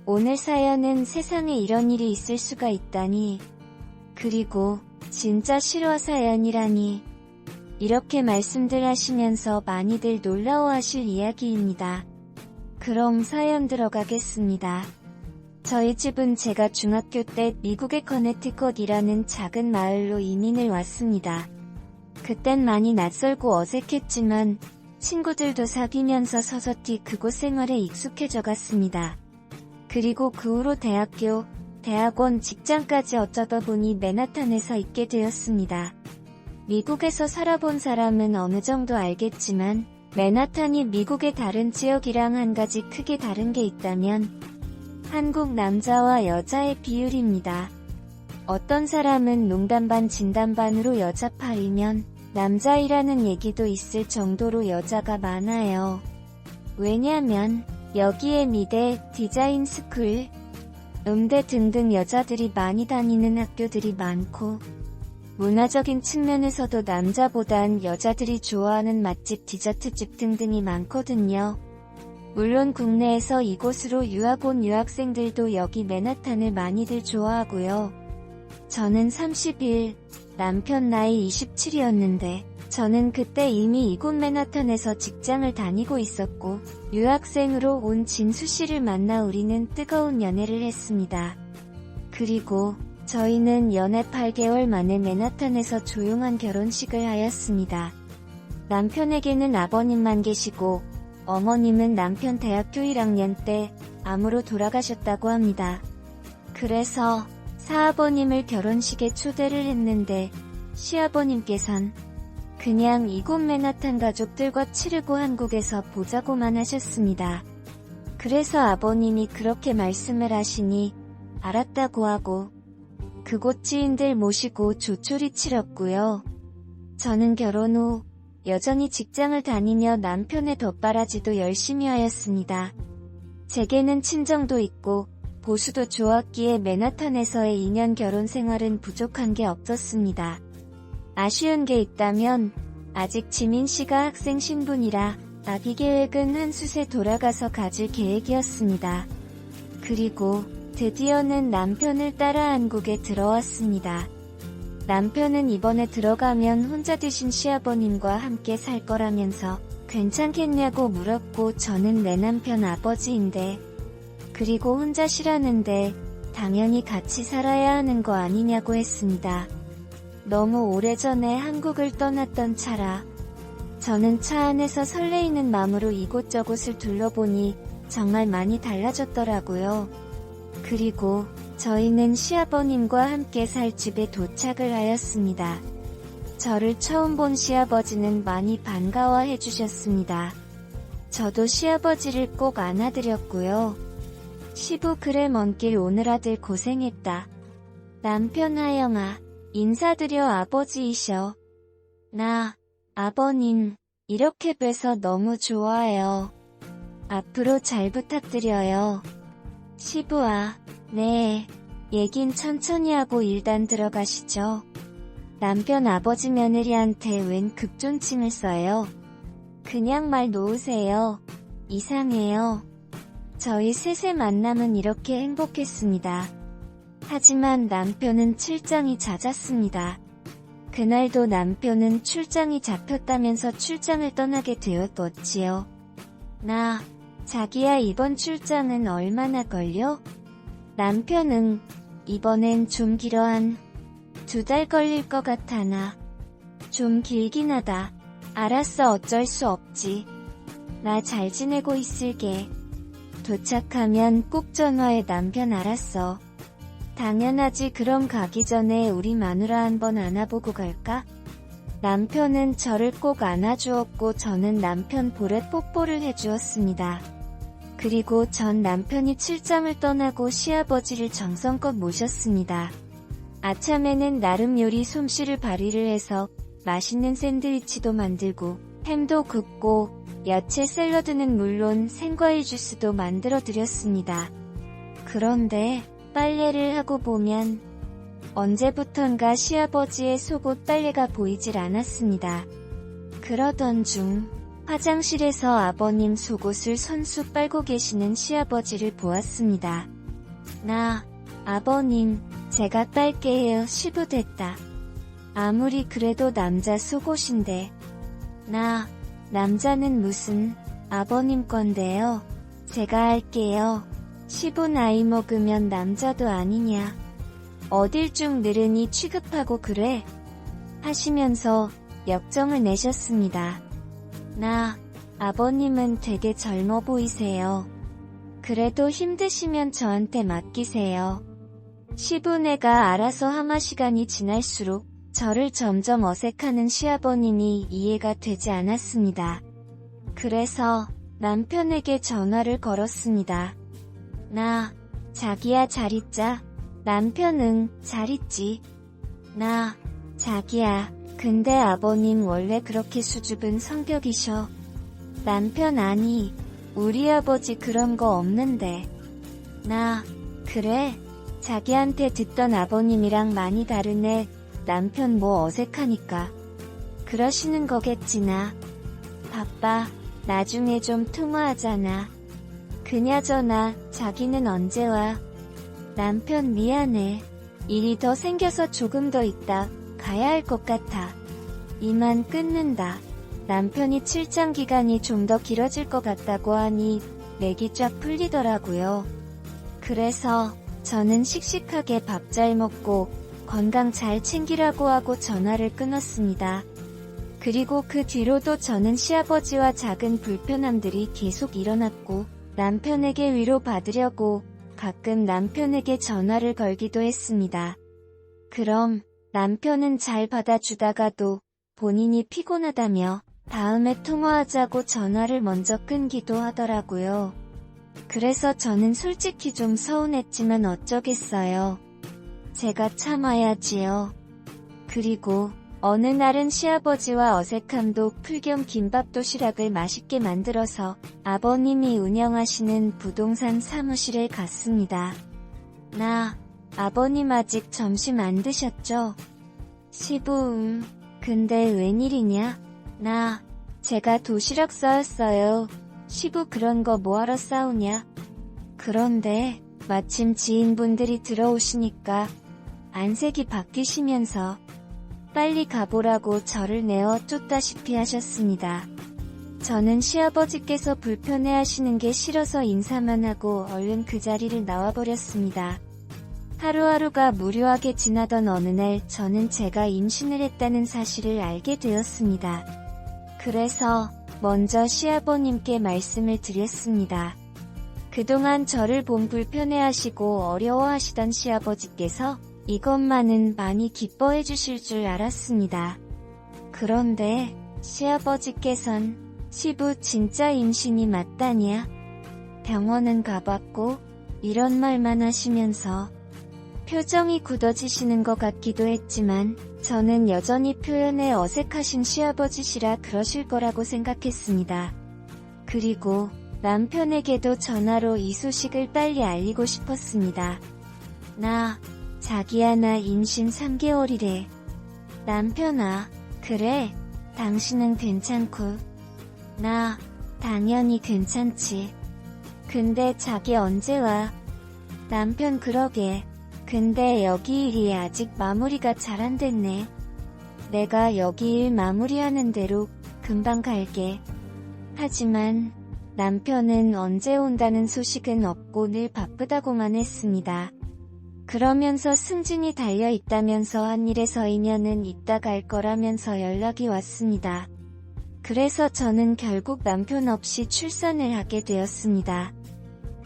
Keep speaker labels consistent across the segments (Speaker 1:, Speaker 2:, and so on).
Speaker 1: 오늘 사연은 세상에 이런 일이 있을 수가 있다니. 그리고 진짜 실화 사연이라니. 이렇게 말씀들 하시면서 많이들 놀라워하실 이야기입니다. 그럼 사연 들어가겠습니다. 저희 집은 제가 중학교 때 미국의 커네티컷이라는 작은 마을로 이민을 왔습니다. 그땐 많이 낯설고 어색했지만 친구들도 사귀면서 서서히 그곳 생활에 익숙해져 갔습니다. 그리고 그 후로 대학교, 대학원, 직장까지 어쩌다 보니 맨하탄에서 있게 되었습니다. 미국에서 살아본 사람은 어느 정도 알겠지만 맨하탄이 미국의 다른 지역이랑 한 가지 크게 다른 게 있다면 한국 남자와 여자의 비율입니다. 어떤 사람은 농담 반 진담 반으로 여자 8이면 남자이라는 얘기도 있을 정도로 여자가 많아요. 왜냐면 여기에 미대, 디자인 스쿨, 음대 등등 여자들이 많이 다니는 학교들이 많고 문화적인 측면에서도 남자보단 여자들이 좋아하는 맛집, 디저트집 등등이 많거든요. 물론 국내에서 이곳으로 유학 온 유학생들도 여기 맨하탄을 많이들 좋아하고요. 저는 31, 남편 나이 27이었는데 저는 그때 이미 이곳 맨하탄에서 직장을 다니고 있었고 유학생으로 온 진수씨를 만나 우리는 뜨거운 연애를 했습니다. 그리고 저희는 연애 8개월 만에 맨하탄에서 조용한 결혼식을 하였습니다. 남편에게는 아버님만 계시고 어머님은 남편 대학교 1학년 때 암으로 돌아가셨다고 합니다. 그래서 사아버님을 결혼식에 초대를 했는데 시아버님께선 그냥 이곳 맨하탄 가족들과 치르고 한국에서 보자고만 하셨습니다. 그래서 아버님이 그렇게 말씀을 하시니 알았다고 하고 그곳 지인들 모시고 조촐히 치렀고요. 저는 결혼 후 여전히 직장을 다니며 남편의 덧바라지도 열심히 하였습니다. 제게는 친정도 있고 보수도 좋았기에 맨하탄에서의 2년 결혼 생활은 부족한 게 없었습니다. 아쉬운 게 있다면 아직 지민씨가 학생 신분이라 아기 계획은 한 숫에 돌아가서 가질 계획이었습니다. 그리고 드디어는 남편을 따라 한국에 들어왔습니다. 남편은 이번에 들어가면 혼자 드신 시아버님과 함께 살 거라면서 괜찮겠냐고 물었고 저는 내 남편 아버지인데 그리고 혼자 쉬라는데 당연히 같이 살아야 하는 거 아니냐고 했습니다. 너무 오래전에 한국을 떠났던 차라 저는 차 안에서 설레이는 마음으로 이곳저곳을 둘러보니 정말 많이 달라졌더라고요. 그리고 저희는 시아버님과 함께 살 집에 도착을 하였습니다. 저를 처음 본 시아버지는 많이 반가워해 주셨습니다. 저도 시아버지를 꼭 안아드렸고요. 시부 그래 먼 길 오느라들 고생했다. 남편 하영아, 인사드려 아버지이셔. 나, 아버님, 이렇게 뵈서 너무 좋아요. 앞으로 잘 부탁드려요. 시부아, 네. 얘긴 천천히 하고 일단 들어가시죠. 남편 아버지 며느리한테 웬 급존칭을 써요. 그냥 말 놓으세요. 이상해요. 저희 셋의 만남은 이렇게 행복했습니다. 하지만 남편은 출장이 잦았습니다. 그날도 남편은 출장이 잡혔다면서 출장을 떠나게 되었지요. 나, 자기야 이번 출장은 얼마나 걸려? 남편은 이번엔 좀 길어 한 2달 걸릴 것 같아. 나 좀 길긴 하다. 알았어 어쩔 수 없지. 나 잘 지내고 있을게. 도착하면 꼭 전화해. 남편 알았어. 당연하지. 그럼 가기 전에 우리 마누라 한번 안아보고 갈까? 남편은 저를 꼭 안아주었고 저는 남편 볼에 뽀뽀를 해주었습니다. 그리고 전 남편이 출장을 떠나고 시아버지를 정성껏 모셨습니다. 아참에는 나름 요리 솜씨를 발휘를 해서 맛있는 샌드위치도 만들고 햄도 굽고 야채 샐러드는 물론 생과일 주스도 만들어 드렸습니다. 그런데 빨래를 하고 보면 언제부턴가 시아버지의 속옷 빨래가 보이질 않았습니다. 그러던 중 화장실에서 아버님 속옷을 손수 빨고 계시는 시아버지를 보았습니다. 아버님, 제가 빨게요. 시부됐다. 아무리 그래도 남자 속옷인데. 남자는 무슨, 아버님 건데요. 제가 할게요. 시부 나이 먹으면 남자도 아니냐. 어딜 쭉 늘으니 취급하고 그래. 하시면서 역정을 내셨습니다. 아버님은 되게 젊어 보이세요. 그래도 힘드시면 저한테 맡기세요. 시부네가 알아서 하마 시간이 지날수록 저를 점점 어색하는 시아버님이 이해가 되지 않았습니다. 그래서 남편에게 전화를 걸었습니다. 자기야 잘 있자. 남편 잘 있지. 자기야, 근데 아버님 원래 그렇게 수줍은 성격이셔. 남편 아니, 우리 아버지 그런 거 없는데. 그래? 자기한테 듣던 아버님이랑 많이 다르네. 남편 뭐 어색하니까. 그러시는 거겠지. 바빠. 나중에 좀 통화하잖아. 그나저나 자기는 언제 와? 남편 미안해. 일이 더 생겨서 조금 더 있다 가야 할 것 같아. 이만 끊는다. 남편이 출장 기간이 좀 더 길어질 것 같다고 하니 맥이 쫙 풀리더라고요. 그래서 저는 씩씩하게 밥 잘 먹고 건강 잘 챙기라고 하고 전화를 끊었습니다. 그리고 그 뒤로도 저는 시아버지와 작은 불편함들이 계속 일어났고 남편에게 위로받으려고 가끔 남편에게 전화를 걸기도 했습니다. 그럼 남편은 잘 받아주다가도 본인이 피곤하다며 다음에 통화하자고 전화를 먼저 끊기도 하더라고요. 그래서 저는 솔직히 좀 서운했지만 어쩌겠어요. 제가 참아야지요. 그리고 어느 날은 시아버지와 어색함도 풀 겸 김밥 도시락을 맛있게 만들어서 아버님이 운영하시는 부동산 사무실에 갔습니다. 아버님 아직 점심 안 드셨죠? 시부, 근데 웬일이냐? 제가 도시락 싸왔어요. 시부 그런 거 뭐하러 싸우냐? 그런데 마침 지인분들이 들어오시니까 안색이 바뀌시면서 빨리 가보라고 저를 내어 쫓다시피 하셨습니다. 저는 시아버지께서 불편해하시는 게 싫어서 인사만 하고 얼른 그 자리를 나와버렸습니다. 하루하루가 무료하게 지나던 어느 날 저는 제가 임신을 했다는 사실을 알게 되었습니다. 그래서 먼저 시아버님께 말씀을 드렸습니다. 그동안 저를 본 불편해하시고 어려워하시던 시아버지께서 이것만은 많이 기뻐해 주실 줄 알았습니다. 그런데 시아버지께선 시부 진짜 임신이 맞다냐? 병원은 가봤고 이런 말만 하시면서 표정이 굳어지시는 것 같기도 했지만 저는 여전히 표현에 어색하신 시아버지시라 그러실 거라고 생각했습니다. 그리고 남편에게도 전화로 이 소식을 빨리 알리고 싶었습니다. 자기야 나 임신 3개월이래. 남편아, 그래? 당신은 괜찮고. 당연히 괜찮지. 근데 자기 언제 와? 남편 그러게. 근데 여기 일이 아직 마무리가 잘 안 됐네. 내가 여기 일 마무리하는 대로 금방 갈게. 하지만 남편은 언제 온다는 소식은 없고 늘 바쁘다고만 했습니다. 그러면서 승진이 달려있다면서 한 일에 서이면은 이따 갈 거라면서 연락이 왔습니다. 그래서 저는 결국 남편 없이 출산을 하게 되었습니다.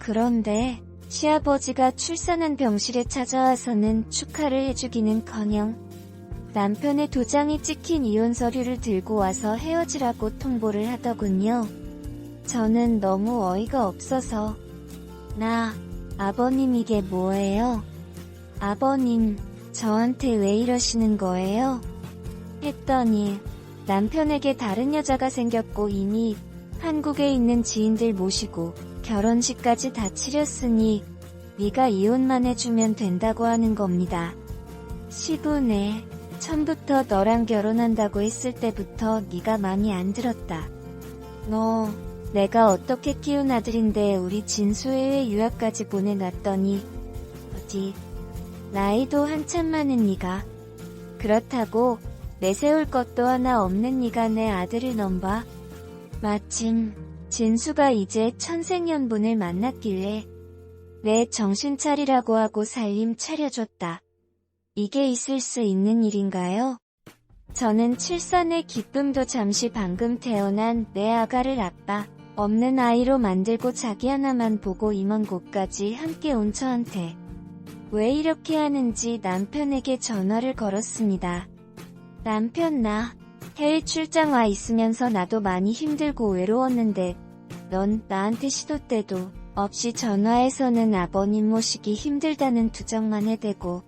Speaker 1: 그런데 시아버지가 출산한 병실에 찾아와서는 축하를 해주기는커녕 남편의 도장이 찍힌 이혼 서류를 들고 와서 헤어지라고 통보를 하더군요. 저는 너무 어이가 없어서 아버님 이게 뭐예요? 아버님, 저한테 왜 이러시는 거예요? 했더니 남편에게 다른 여자가 생겼고 이미 한국에 있는 지인들 모시고 결혼식까지 다 치렀으니 네가 이혼만 해주면 된다고 하는 겁니다. 시부네, 처음부터 너랑 결혼한다고 했을 때부터 네가 마음에 안 들었다. 너, 내가 어떻게 키운 아들인데 우리 진수 해외 유학까지 보내놨더니 어디 나이도 한참 많은 니가 그렇다고 내세울 것도 하나 없는 니가 내 아들을 넘봐. 마침 진수가 이제 천생연분을 만났길래 내 정신 차리라고 하고 살림 차려줬다. 이게 있을 수 있는 일인가요? 저는 칠산의 기쁨도 잠시 방금 태어난 내 아가를 아빠 없는 아이로 만들고 자기 하나만 보고 임원 곳까지 함께 온 저한테 왜 이렇게 하는지 남편에게 전화를 걸었습니다. 남편 나 해외 출장 와 있으면서 나도 많이 힘들고 외로웠는데 넌 나한테 시도 때도 없이 전화해서는 아버님 모시기 힘들다는 두정만 해대고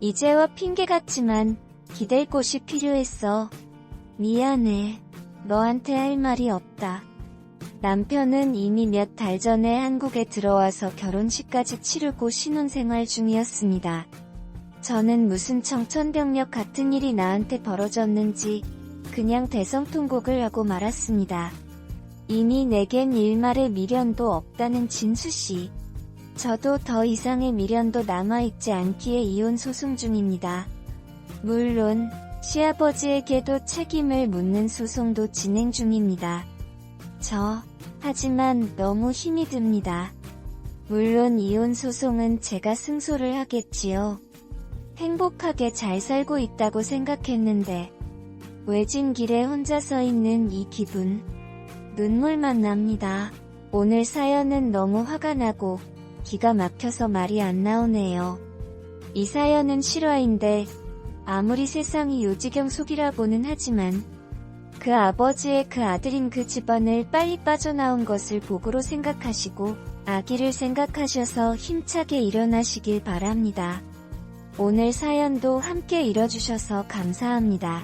Speaker 1: 이제와 핑계 같지만 기댈 곳이 필요했어. 미안해. 너한테 할 말이 없다. 남편은 이미 몇 달 전에 한국에 들어와서 결혼식까지 치르고 신혼생활 중이었습니다. 저는 무슨 청천벽력 같은 일이 나한테 벌어졌는지 그냥 대성통곡을 하고 말았습니다. 이미 내겐 일말의 미련도 없다는 진수씨. 저도 더 이상의 미련도 남아있지 않기에 이혼 소송 중입니다. 물론 시아버지에게도 책임을 묻는 소송도 진행 중입니다. 하지만 너무 힘이 듭니다. 물론 이혼 소송은 제가 승소를 하겠지요. 행복하게 잘 살고 있다고 생각했는데 외진 길에 혼자 서 있는 이 기분, 눈물만 납니다. 오늘 사연은 너무 화가 나고 기가 막혀서 말이 안 나오네요. 이 사연은 실화인데 아무리 세상이 요지경 속이라고는 하지만 그 아버지의 그 아들인 그 집안을 빨리 빠져나온 것을 복으로 생각하시고 아기를 생각하셔서 힘차게 일어나시길 바랍니다. 오늘 사연도 함께 읽어주셔서 감사합니다.